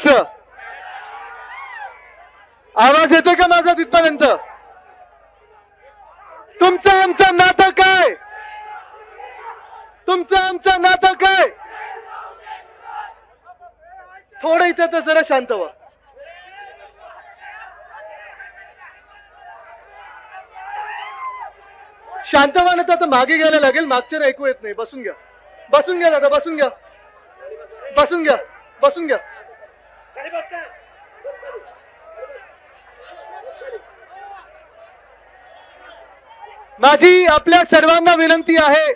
महाराष्ट्र. आवाज येतोय का माझा तिथपर्यंत? तुमचं आमचं नातं काय? तुमचं आमचं नातं काय? थोडं इथे तर जरा शांत व्हा. शांत व्हायला तर आता मागे घ्यायला लागेल. मागच्या ऐकू येत नाही. बसून घ्या, बसून घ्या दादा, बसून घ्या, बसून घ्या, बसून घ्या. माझी आपल्या सर्वांना विनंती आहे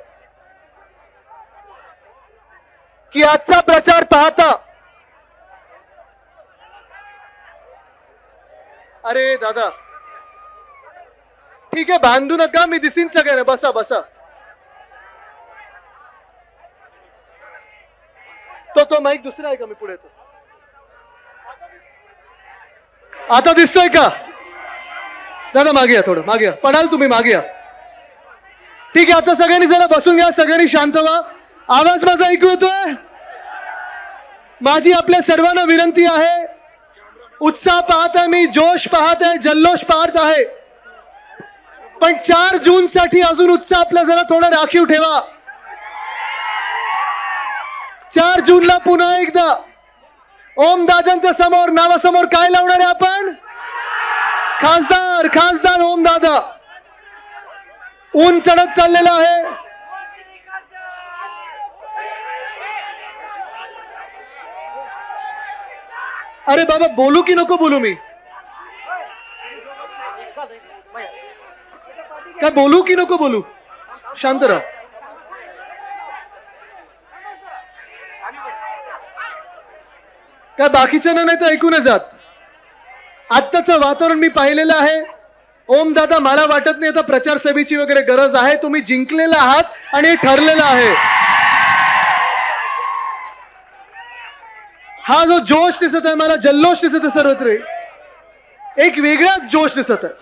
की आजचा प्रचार पाहता. अरे दादा ठीक आहे, बांधू नका, मी दिसीन सगळ्यांना. बसा बसा. तो माईक दुसरा आहे का? मी पुढे येतो. आता दिसतोय का दादा? मागे या, थोडं मागे या. पडाल तुम्ही, मागे या. ठीक आहे, आता सगळ्यांनी जरा बसून घ्या. सगळ्यांनी शांत व्हा. आवाज माझा ऐकू येतोय? माझी आपल्या सर्वांना विनंती आहे. उत्साह पाहत आहे मी, जोश पाहत आहे, जल्लोष पाहत आहे, पण 4 जून साठी अजून उत्साह आपला जरा थोडा राखीव ठेवा. 4 जूनला पुन्हा एकदा ओमदादांच्या समोर, नावासमोर काय लावणार आहे आपण? खासदार. खासदार ओमदादा. ऊन चढत चाललेला आहे. अरे बाबा, बोलू की नको बोलू? मी काय बोलू की नको बोलू? शांत राहा. काय बाकीच्यांना नाही तर ऐकून जात. आत्ताचं वातावरण मी पाहिलेलं आहे. ओमदादा, मला वाटत नाही आता प्रचार सभेची वगैरे गरज आहे. तुम्ही जिंकलेला आहात आणि हे ठरलेलं आहे. हा जो जोश दिसत आहे मला, जल्लोष दिसत आहे सर्वत्र, एक वेगळाच जोश दिसत आहे.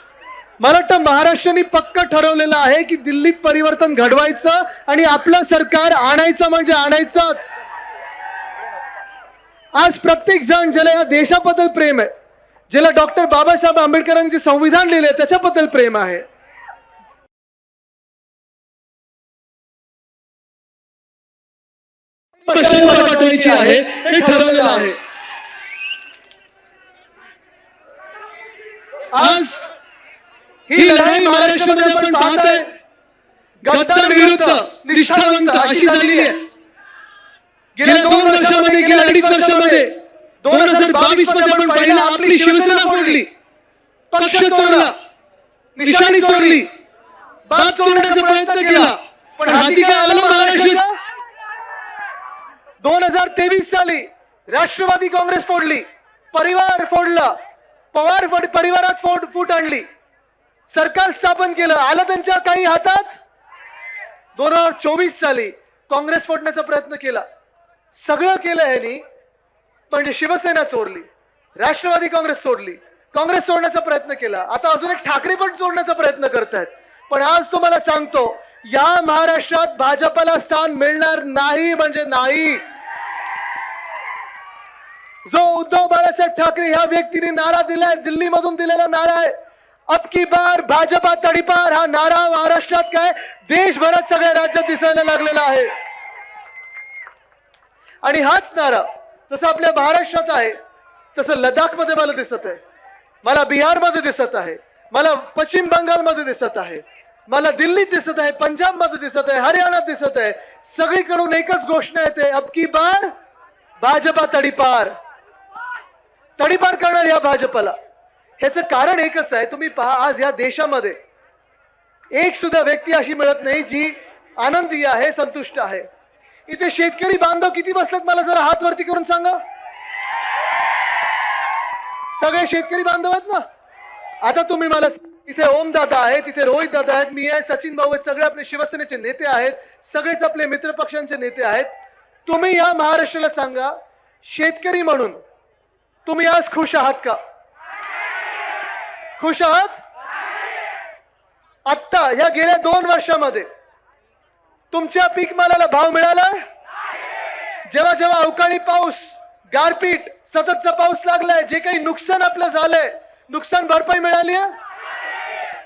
मला वाटतं महाराष्ट्राने पक्का ठरवलेलं आहे की दिल्लीत परिवर्तन घडवायचं आणि आपलं सरकार आणायचं म्हणजे आणायचंच. आज प्रत्येक जण ज्याला या देशाबद्दल प्रेम आहे, ज्याला डॉक्टर बाबासाहेब आंबेडकरांचे संविधान लिहिले त्याच्याबद्दल प्रेम आहे, आहे हे ठरवलेलं आहे. आज ही लढाई महाराष्ट्रामध्ये आपण पाहतोय. गद्दार विरुद्ध निष्ठावंत अशी झाली आहे. गेल्या 2 वर्षामध्ये, गेल्या 2.5 वर्षामध्ये, 2022 मध्ये आपण पाहिलं आपली शिवसेना फोडली, पक्ष चोरला, निशाणी चोरली, बात चोरण्याचा प्रयत्न केला, पण हाती काय आलं महाराष्ट्राला? 2023 साली राष्ट्रवादी काँग्रेस फोडली, परिवार फोडला, पवार परिवारात फूट आणली, सरकार स्थापन केलं, आलं त्यांच्या काही हातात. 2024 साली काँग्रेस फोडण्याचा प्रयत्न केला. सगळं केलं ह्यांनी, म्हणजे शिवसेना चोरली, राष्ट्रवादी काँग्रेस सोडली, काँग्रेस सोडण्याचा प्रयत्न केला, आता अजून एक ठाकरे पण सोडण्याचा प्रयत्न करतायत. पण आज तुम्हाला सांगतो, या महाराष्ट्रात भाजपला स्थान मिळणार नाही म्हणजे नाही. जो उद्धव बाळासाहेब ठाकरे ह्या व्यक्तीने नारा दिलाय, दिल्लीमधून दिलेला नारा आहे, अब की बार भाजपा तडीपार, हा नारा महाराष्ट्रात काय देशभरात सगळ्या राज्यात दिसायला लागलेला आहे. आणि हाच नारा जसं आपल्या महाराष्ट्रात आहे तसं लडाखमध्ये मला दिसत आहे, मला बिहारमध्ये दिसत आहे, मला पश्चिम बंगालमध्ये दिसत आहे, मला दिल्लीत दिसत आहे, पंजाबमध्ये दिसत आहे, हरियाणात दिसत आहे. सगळीकडून एकच घोषणा येते, अब की बार भाजपा तडीपार. तडीपार करणार या भाजपला. ह्याचं कारण एकच आहे. तुम्ही पहा, आज या देशामध्ये एक सुद्धा व्यक्ती अशी मिळत नाही जी आनंदी आहे, संतुष्ट आहे. इथे शेतकरी बांधव किती बसलेत मला जरा हात वरती करून सांगा. सगळे शेतकरी बांधव आहेत ना? आता तुम्ही मला, इथे ओमदादा आहेत, तिथे रोहित दादा आहेत, मी आहे, सचिन भाऊ आहेत, सगळे आपले शिवसेनेचे नेते आहेत, सगळेच आपले मित्र पक्षांचे नेते आहेत. तुम्ही या महाराष्ट्राला सांगा, शेतकरी म्हणून तुम्ही आज खुश आहात का? खुश आहात? आत्ता या गेल्या 2 वर्षामध्ये तुमच्या पीक मालाला भाव मिळाला? जेव्हा जेव्हा अवकाळी पाऊस, गारपीट, सततचा पाऊस लागलाय, जे काही नुकसान आपलं झालंय, नुकसान भरपाई मिळाली आहे?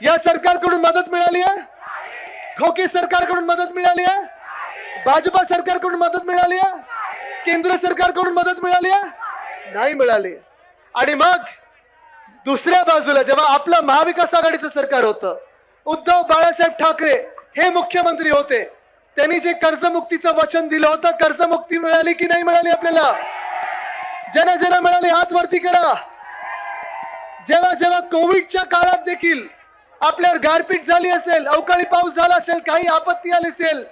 या सरकारकडून मदत मिळाली आहे? खोके सरकारकडून मदत मिळाली आहे? भाजपा सरकारकडून मदत मिळाली आहे? केंद्र सरकारकडून मदत मिळाली आहे? नाही मिळाली. आणि मग दुसऱ्या बाजूला जेव्हा आपलं महाविकास आघाडीचं सरकार होतं, उद्धव बाळासाहेब ठाकरे हे मुख्यमंत्री होते, त्यांनी जे कर्जमुक्तीचं वचन दिलं होतं, कर्जमुक्ती मिळाली की नाही मिळाली आपल्याला? ज्यांना ज्यांना मिळाली हात वरती करा. जेव्हा जेव्हा कोविडच्या काळात देखील आपल्यावर गारपीट झाली असेल, अवकाळी पाऊस झाला असेल, काही आपत्ती आली असेल,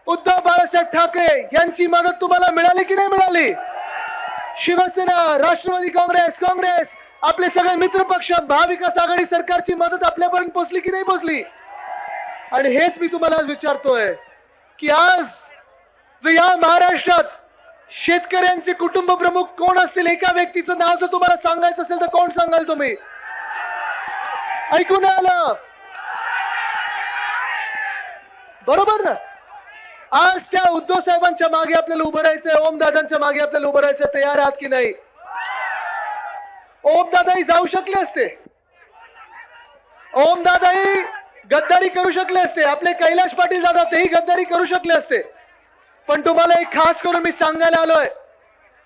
उद्धव बाळासाहेब ठाकरे यांची मदत तुम्हाला मिळाली की नाही मिळाली? शिवसेना, राष्ट्रवादी काँग्रेस, आपले सगळे मित्र पक्ष, महाविकास आघाडी सरकारची मदत आपल्यापर्यंत पोहोचली की नाही पोहोचली? आणि हेच मी तुम्हाला आज विचारतोय की आज जर या महाराष्ट्रात शेतकऱ्यांचे कुटुंब प्रमुख कोण असतील, एका व्यक्तीचं नाव जर तुम्हाला सांगायचं असेल तर कोण सांगाल तुम्ही? ऐकून आलं बरोबर ना? आज त्या उद्धव साहेबांच्या मागे आपल्याला उभं राहायचंय, ओमदादांच्या मागे आपल्याला उभं राहायचंय. तयार आहात की नाही? ओमदादाही जाऊ शकले असते, ओमदादाही गद्दारी करू शकले असते, आपले कैलाश पाटील दादा तेही गद्दारी करू शकले असते. पण तुम्हाला एक खास करून मी सांगायला आलोय,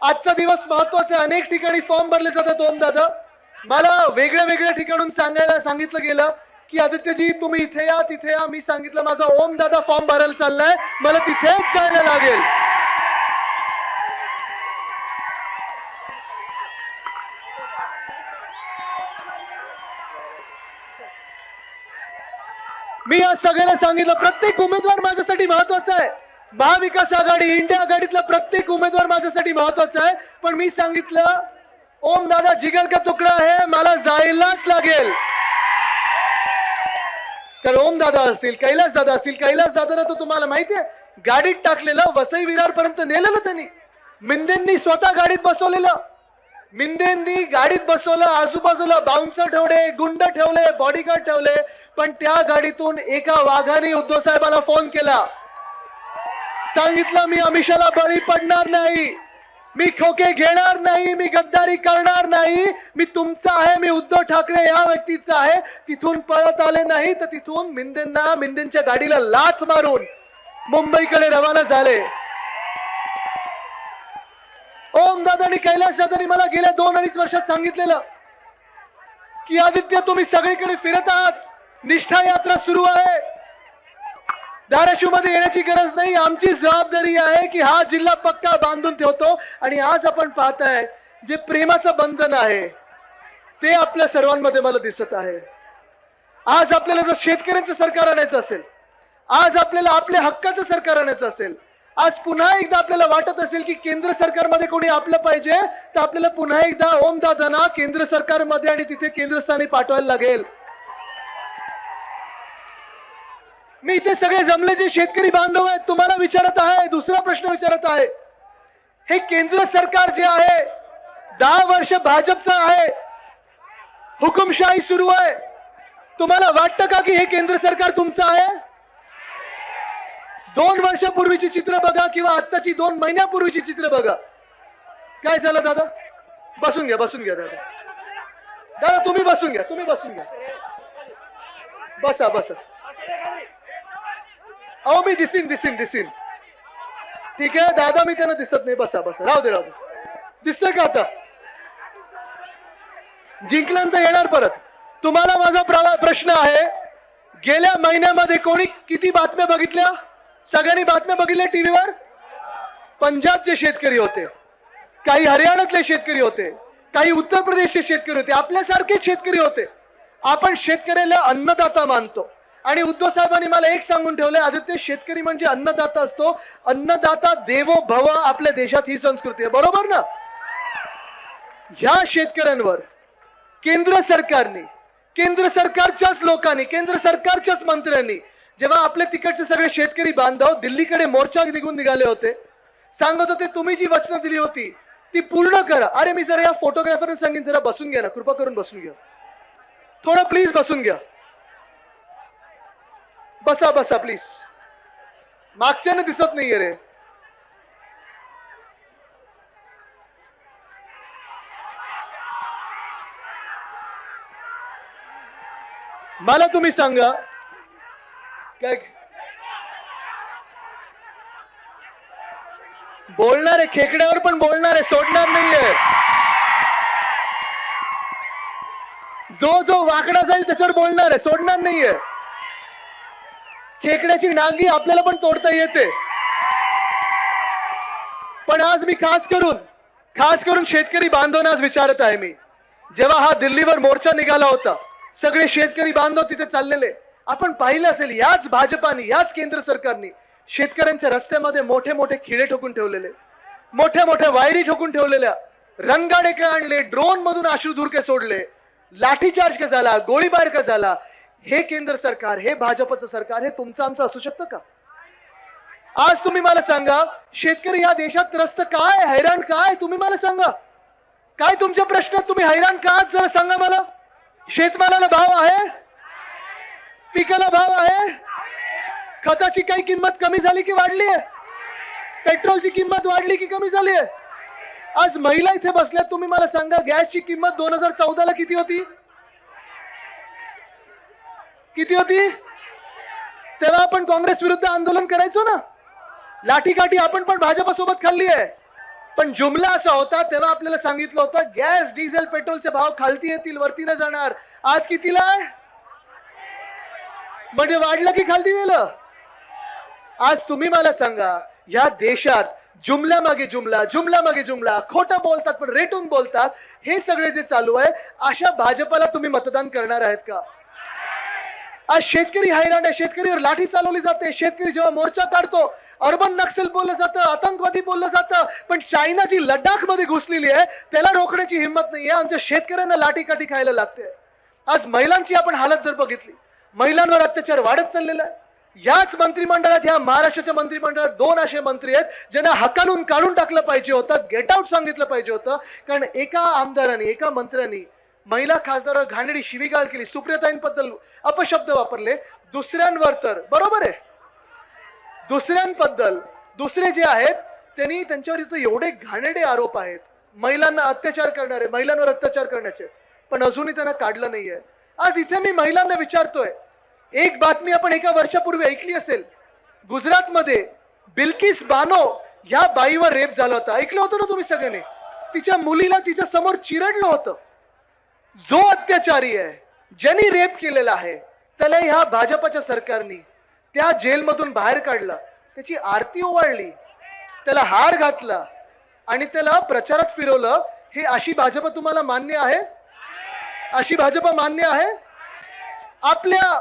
आजचा दिवस महत्वाचा. अनेक ठिकाणी फॉर्म भरले जातात. ओमदादा, मला वेगळ्या वेगळ्या ठिकाणून सांगितलं गेलं की आदित्यजी तुम्ही इथे या तिथे या. मी सांगितलं माझा ओमदादा फॉर्म भरायला चाललाय, मला तिथेच जायला लागेल. मी आज सगळ्यांना सांगितलं प्रत्येक उमेदवार माझ्यासाठी महत्वाचा आहे. महाविकास आघाडी, इंडिया आघाडीतला प्रत्येक उमेदवार माझ्यासाठी महत्वाचा आहे. पण मी सांगितलं ओमदादा जिगर का तुकडा आहे, मला जायलाच लागेल. तर ओमदादा असतील, कैलास दादा असतील, कैलास दादाला तर तुम्हाला माहितीये गाडीत टाकलेलं, वसई विरार पर्यंत नेलेलं त्यांनी. मिंदेंनी स्वतः गाडीत बसवलेलं, मिंदेंनी गाडीत बसवलं, आजूबाजूला बाउन्सर ठेवले, गुंड ठेवले, बॉडीगार्ड ठेवले. पण त्या गाडीतून एका वाघाने उद्धव साहेबांना फोन केला, सांगितलं मी अमिषाला बळी पडणार नाही, मी खोके घेणार नाही, मी गद्दारी करणार नाही, मी तुमचा आहे, मी उद्धव ठाकरे या व्यक्तीचा आहे. तिथून पळत आले नाही तर तिथून मिंदेंच्या गाडीला लाथ मारून मुंबईकडे रवाना झाले. ओमदादांनी, कैलास दादांनी मला गेल्या 2-2.5 वर्षात सांगितलेलं की आदित्य तुम्ही सगळीकडे फिरत आहात, निष्ठा यात्रा सुरू आहे, धाराशिव मध्ये येण्याची गरज नाही, आमची जबाबदारी आहे की हा जिल्हा पक्का बांधून ठेवतो. आणि आज आपण पाहताय जे प्रेमाचं बंधन आहे ते आपल्या सर्वांमध्ये मला दिसत आहे. आज आपल्याला जर शेतकऱ्यांचं सरकार आणायचं असेल, आज आपल्याला आपल्या हक्काचं सरकार आणायचं असेल, आज पुन्हा एकदा आपल्याला वाटत असेल की केंद्र सरकारमध्ये कोणी आपलं पाहिजे, तर आपल्याला पुन्हा एकदा ओमदादांना केंद्र सरकारमध्ये आणि तिथे केंद्रस्थानी पाठवायला लागेल. मी इथे सगळे जमले जे शेतकरी बांधव आहेत तुम्हाला विचारत आहे, दुसरा प्रश्न विचारत आहे. हे केंद्र सरकार जे आहे 10 वर्ष भाजपचं आहे, हुकुमशाही सुरू आहे. तुम्हाला वाटतं का की हे केंद्र सरकार तुमचं आहे? 2 वर्षापूर्वीची चित्र बघा किंवा आत्ताची 2 महिन्यापूर्वीची चित्र बघा. काय झालं दादा? बसून घ्या दादा. दादा तुम्ही बसून घ्या. बसा. अहो मी दिसीन. ठीक आहे दादा, मी त्यांना दिसत नाही. बसा. राहू दे. दिसतोय का आता? जिंकल्यानंतर येणार परत. तुम्हाला माझा प्रश्न आहे, गेल्या महिन्यामध्ये कोणी किती बातम्या बघितल्या? सगळ्यांनी बातम्या बघितल्या टीव्हीवर? पंजाबचे शेतकरी होते, काही हरियाणातले शेतकरी होते, काही उत्तर प्रदेशचे शेतकरी होते, आपल्यासारखेच शेतकरी होते. आपण शेतकऱ्याला अन्नदाता मानतो. आणि उद्धव साहेबांनी मला एक सांगून ठेवलंय, आदित्य शेतकरी म्हणजे अन्नदाता असतो, अन्नदाता देवो भव आपल्या देशात ही संस्कृती आहे. बरोबर ना? ज्या शेतकऱ्यांवर केंद्र सरकारने, केंद्र सरकारच्याच लोकांनी, केंद्र सरकारच्याच मंत्र्यांनी, जेव्हा आपले तिकडचे सगळे शेतकरी बांधव दिल्लीकडे मोर्चा निघाले होते, सांगत होते तुम्ही जी वचनं दिली होती ती पूर्ण करा. अरे मी जरा या फोटोग्राफरने सांगेन जरा बसून घ्या ना, कृपा करून बसून घ्या, थोडं प्लीज बसून घ्या. बसा प्लीज. मागच्याने दिसत नाहीये रे. मला तुम्ही सांगा काय बोलणार आहे, खेकड्यावर पण बोलणार आहे, सोडणार नाहीये. जो जो वाकडा जाईल त्याच्यावर बोलणार आहे, सोडणार नाहीये. खेकड्याची नांगी आपल्याला पण तोडता येते. पण आज मी खास करून शेतकरी बांधवांना आज विचारत आहे मी, जेव्हा हा दिल्लीवर मोर्चा निघाला होता, सगळे शेतकरी बांधव तिथे चाललेले, आपण पाहिलं असेल याच भाजपाने, याच केंद्र सरकारने शेतकऱ्यांच्या रस्त्यामध्ये मोठे मोठे खिळे ठोकून ठेवलेले, मोठ्या मोठ्या वायरी ठोकून ठेवलेल्या, रंगाडे का आणले, ड्रोन मधून अश्रुधुरके सोडले, लाठीचार्ज का झाला, गोळीबार का झाला. हे केंद्र सरकार, हे भाजपचं सरकार, हे तुमचं आमचं असू शकतं का? आज तुम्ही मला सांगा, शेतकरी या देशात त्रस्त काय, हैराण काय, तुम्ही मला सांगा. काय तुमचे प्रश्न, तुम्ही हैराण का जरा सांगा मला. शेतमालाला भाव आहे, पिकाला भाव आहे, खताची काही किंमत कमी झाली की वाढली आहे, पेट्रोलची किंमत वाढली की कमी झाली आहे. आज महिला इथे बसल्यात, तुम्ही मला सांगा, गॅसची किंमत 2014 ला किती होती? किती होती? तेव्हा आपण काँग्रेस विरुद्ध आंदोलन करायचो ना, लाठीकाठी आपण पण भाजपसोबत खाल्ली आहे. पण जुमला असा होता, तेव्हा आपल्याला सांगितलं होतं गॅस, डिझेल, पेट्रोलचे भाव खालती येतील, वरती न जाणार. आज कितीला आहे? म्हणजे वाढलं की खालती गेलं? आज तुम्ही मला सांगा, या देशात जुमला मागे जुमला, जुमला मागे जुमला, खोटं बोलतात पण रेटून बोलतात, हे सगळे जे चालू आहे, अशा भाजपला तुम्ही मतदान करणार आहेत का? आज शेतकरी हैराण आहे, शेतकरीवर लाठी चालवली जाते. शेतकरी जेव्हा मोर्चा काढतो, अर्बन नक्सल बोललं जातं, आतंकवादी बोललं जातं. पण चायना जी लडाख मध्ये घुसलेली आहे, त्याला रोखण्याची हिंमत नाहीये. आमच्या शेतकऱ्यांना लाठीकाठी खायला लागते. आज महिलांची आपण हालत जर बघितली, महिलांवर अत्याचार वाढत चाललेला आहे. याच मंत्रिमंडळात, या महाराष्ट्राच्या मंत्रिमंडळात 2 असे मंत्री आहेत ज्यांना हकालून काढून टाकलं पाहिजे होतं, गेट आउट सांगितलं पाहिजे होतं. कारण एका आमदारांनी, एका मंत्र्यांनी महिला खासदारावर घाणेरडी शिवीगाळ केली, सुप्रियाताईंबद्दल अपशब्द वापरले. दुसऱ्यांवर तर बरोबर आहे, दुसऱ्यांबद्दल दुसरे जे आहेत त्यांनी, त्यांच्यावर इथं एवढे घाणेरडे आरोप आहेत, महिलांना अत्याचार करणारे, महिलांवर अत्याचार करण्याचे, पण अजूनही त्यांना काढलं नाहीये. आज इथे मी महिलांना विचारतोय, एक बातमी आपण एका वर्षापूर्वी ऐकली असेल, गुजरातमध्ये बिल्किस बानो ह्या बाईवर रेप झाला होता. ऐकलं होतं ना तुम्ही सगळ्यांनी? तिच्या मुलीला तिच्या समोर चिरडलं होतं. जो अत्याचारी आहे, ज्यांनी रेप केलेला आहे, त्याला ह्या भाजपच्या सरकारने त्या जेलमधून बाहेर काढलं, त्याची आरती ओवाळली, त्याला हार घातला आणि त्याला प्रचारात फिरवलं. हे अशी भाजप तुम्हाला मान्य आहे? अशी भाजप मान्य आहे? आपल्या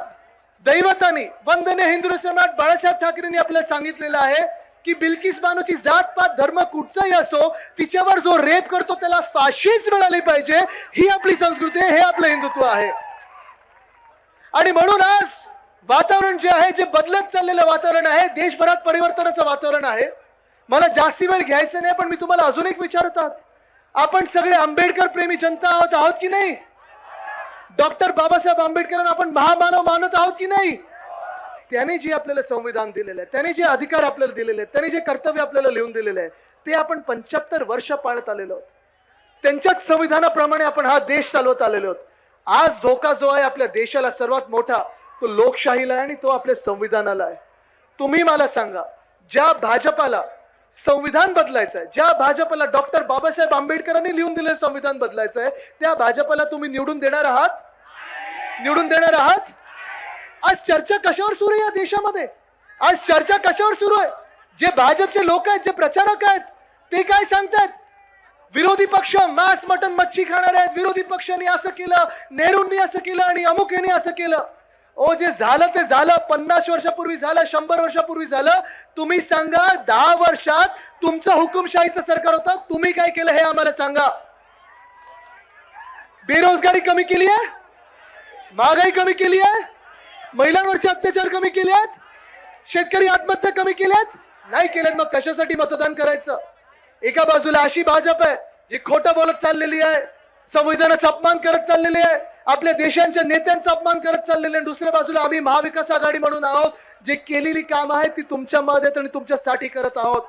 दैवतानी, वंदनीय हिंदू सम्राट बाळासाहेब ठाकरेंनी आपल्याला सांगितलेलं आहे की बिल्किस बानोची जात पात धर्म कुठचाही असो, तिच्यावर जो रेप करतो त्याला फाशीच मिळाली पाहिजे. ही आपली संस्कृती आहे, हे आपलं हिंदुत्व आहे. आणि म्हणून आज वातावरण जे आहे, जे बदलत चाललेलं वातावरण आहे, देशभरात परिवर्तनाचं वातावरण आहे. मला जास्ती वेळ घ्यायचं नाही, पण मी तुम्हाला अजून एक विचारत आहोत, आपण सगळे आंबेडकर प्रेमी जनता आहोत की नाही? डॉक्टर बाबासाहेब आंबेडकरांना आपण महामानव मानत आहोत की नाही? त्याने जे आपल्याला संविधान दिलेलं आहे, त्याने जे अधिकार आपल्याला दिलेले आहेत, त्याने जे कर्तव्य आपल्याला लिहून दिलेले आहे, ते आपण 75 वर्ष पाळत आलेलो आहोत. त्यांच्याच संविधानाप्रमाणे आपण हा देश चालवत आलेलो आहोत. आज धोका जो आहे आपल्या देशाला सर्वात मोठा, तो लोकशाहीला आहे आणि तो आपल्या संविधानाला आहे. तुम्ही मला सांगा, ज्या भाजपाला संविधान बदलायचं आहे, ज्या भाजपला डॉक्टर बाबासाहेब आंबेडकरांनी लिहून दिलेलं संविधान बदलायचं आहे, त्या भाजपला तुम्ही निवडून देणार आहात? निवडून देणार आहात? आज चर्चा कशावर सुरू आहे या देशामध्ये? आज चर्चा कशावर सुरू आहे? जे भाजपचे लोक आहेत, जे प्रचारक आहेत, ते काय सांगतात? विरोधी पक्ष मांस मटन मच्छी खाणार आहेत, विरोधी पक्षांनी असं केलं, नेहरूंनी असं केलं आणि अमुक यांनी असं केलं. ओ, जे झालं ते झालं. 50 वर्षापूर्वी झालं, 100 वर्षापूर्वी झालं. तुम्ही सांगा, 10 वर्षात तुमचं हुकुमशाहीचं सरकार होतं, तुम्ही काय केलं हे आम्हाला सांगा. बेरोजगारी कमी केली आहे, महागाई कमी केली आहे, महिलांवरचे अत्याचार कमी केले आहेत, शेतकरी आत्महत्या कमी केल्यात? नाही केल्यात. मग कशासाठी मतदान करायचं? एका बाजूला अशी भाजप आहे जी खोटं बोलत चाललेली आहे, संविधानाचा अपमान करत चाललेली आहे, आपल्या देशांच्या नेत्यांचा अपमान करत चाललेले आहे. दुसऱ्या बाजूला आम्ही महाविकास आघाडी म्हणून आहोत, जे केलेली काम आहेत ती तुमच्या मध्ये आणि तुमच्यासाठी करत आहोत.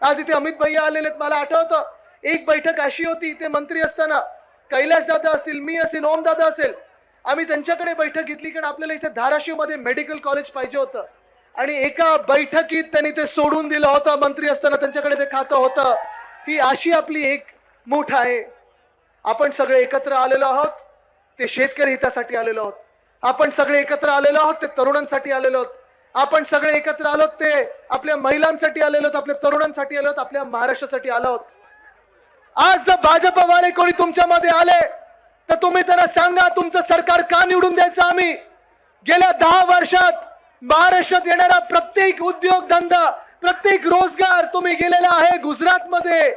आज इथे अमित भैया आलेले आहेत. मला आठवतं एक बैठक अशी होती, इथे मंत्री असताना कैलास दादा असतील, मी असेल, ओम दादा असेल, आम्ही त्यांच्याकडे बैठक घेतली, कारण आपल्याला इथे धाराशिव मध्ये मेडिकल कॉलेज पाहिजे होतं आणि एका बैठकीत त्यांनी ते सोडून दिलं होतं. मंत्री असताना त्यांच्याकडे ते खातं होतं. ही अशी आपली एक मूठ आहे. आपण सगळे एकत्र आलेलो आहोत, ते शेतकरी हितासाठी आलेलो आहोत. आपण सगळे एकत्र आलेलो आहोत, ते तरुणांसाठी आलेलो आहोत. आपण सगळे एकत्र आलोत, ते आपल्या महिलांसाठी आलेलो आहोत, आपल्या तरुणांसाठी आलो आहोत, आपल्या महाराष्ट्रासाठी आलो आहोत. आज जर भाजपवाले कोणी तुमच्यामध्ये आले तर तुम्ही त्यांना सांगा तुमचं सरकार का निवडून द्यायचं. आम्ही गेल्या 10 वर्षात महाराष्ट्रात येणारा प्रत्येक उद्योग धंदा, प्रत्येक रोजगार तुम्ही गेलेला आहे. गुजरातमध्ये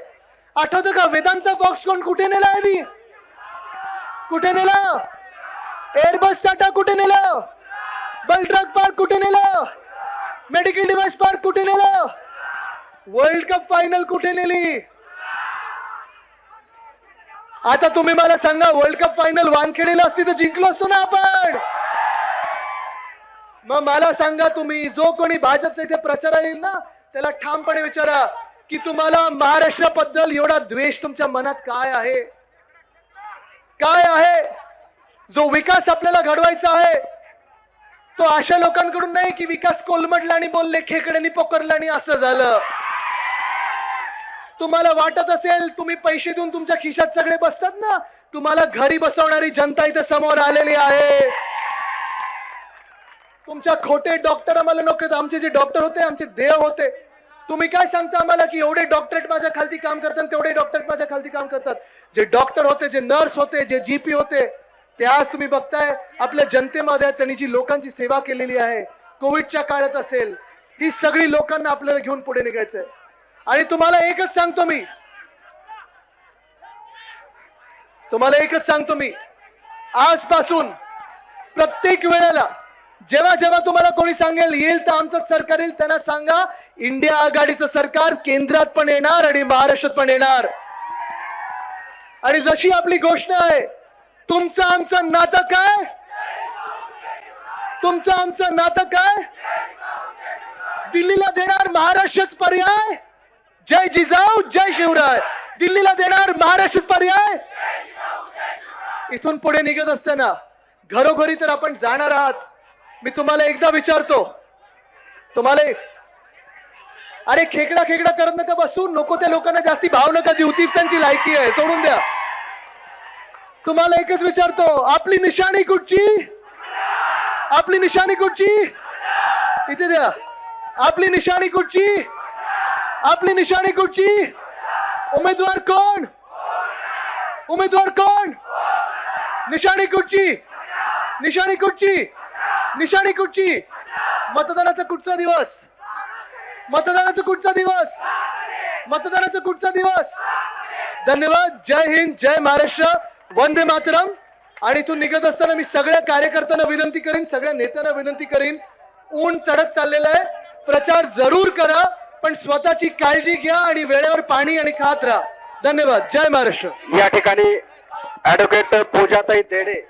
आठवतं का वेदांत फॉक्सकॉन कुठे नेला आहे? कुठे नेला? एअरबस टाटा कुठे नेलं? बल ड्रग पार्क कुठे नेलं? मेडिकल डिव्हाइस पार्क कुठे नेलं? वर्ल्ड कप फायनल कुठे नेली? आता तुम्ही मला सांगा, वर्ल्ड कप फायनल वानखेडेला असती तर जिंकलो असतो ना आपण. मग मला सांगा, तुम्ही जो कोणी भाजपचा इथे प्रचार येईल ना, त्याला ठामपणे विचारा की तुम्हाला महाराष्ट्राबद्दल एवढा द्वेष तुमच्या मनात काय आहे? काय आहे? जो विकास आपल्याला घडवायचा आहे तो अशा लोकांकडून नाही की विकास कोलमडला आणि बोलले खेकड्यांनी पोकरला आणि असं झालं. तुम्हाला वाटत असेल तुम्ही पैसे देऊन तुमच्या खिशात सगळे बसतात ना, तुम्हाला घरी बसवणारी जनता इथे समोर आलेली आहे. तुमच्या खोटे डॉक्टर आम्हाला नको. आमचे जे डॉक्टर होते आमचे देव होते. तुम्ही काय सांगता आम्हाला की एवढे डॉक्टरेट माझ्या खालती काम करतात, तेवढे डॉक्टरेट माझ्या खालती काम करतात. जे डॉक्टर होते, जे नर्स होते, जे जीपी होते, ते आज तुम्ही बघताय आपल्या जनतेमध्ये त्यांनी जी लोकांची सेवा केलेली आहे. कोविडच्या काळात असेल, ही सगळी लोकांना आपल्याला घेऊन पुढे निघायचंय. आणि तुम्हाला एकच सांगतो मी, आजपासून प्रत्येक वेळेला जेव्हा जेव्हा तुम्हाला कोणी सांगेल येईल तर आमचं सरकार येईल, त्यांना सांगा इंडिया आघाडीचं सरकार केंद्रात पण येणार आणि महाराष्ट्रात पण येणार. आणि जशी आपली घोषणा आहे, तुमचं आमचं नातं काय? तुमचं आमचं नातं काय? दिल्लीला देणार महाराष्ट्रच पर्याय. जय जिजाऊ जय शिवराय. दिल्लीला देणार महाराष्ट्र पर्याय. इथून पुढे निघत असताना घरोघरी तर आपण जाणार आहात. मी तुम्हाला एकदा विचारतो, अरे खेकडा करत नका बसू. नको त्या लोकांना जास्ती भाव नका देऊ, तीच त्यांची लायकी आहे, सोडून द्या. तुम्हाला एकच विचारतो, आपली निशाणी कुठची? आपली निशाणी कुठची? इथे द्या. आपली निशाणी कुठची? आपली निशाणी कुठची? उमेदवार कोण? उमेदवार कोण? निशाणी कुठची? निशाणी कुठची? निशाणी कुठची? मतदानाचा कुठचा दिवस? मतदानाचा कुठचा दिवस? मतदानाचा कुठचा दिवस? धन्यवाद. जय हिंद, जय महाराष्ट्र, वंदे मातरम. आणि इथून निघत असताना मी सगळ्या कार्यकर्त्यांना विनंती करीन, सगळ्या नेत्यांना विनंती करीन, ऊन चढत चाललेला आहे, प्रचार जरूर करा, पण स्वतःची काळजी घ्या आणि वेळेवर पाणी आणि खात राहा. धन्यवाद. जय महाराष्ट्र. या ठिकाणी ऍडव्होकेट पूजाताई देडे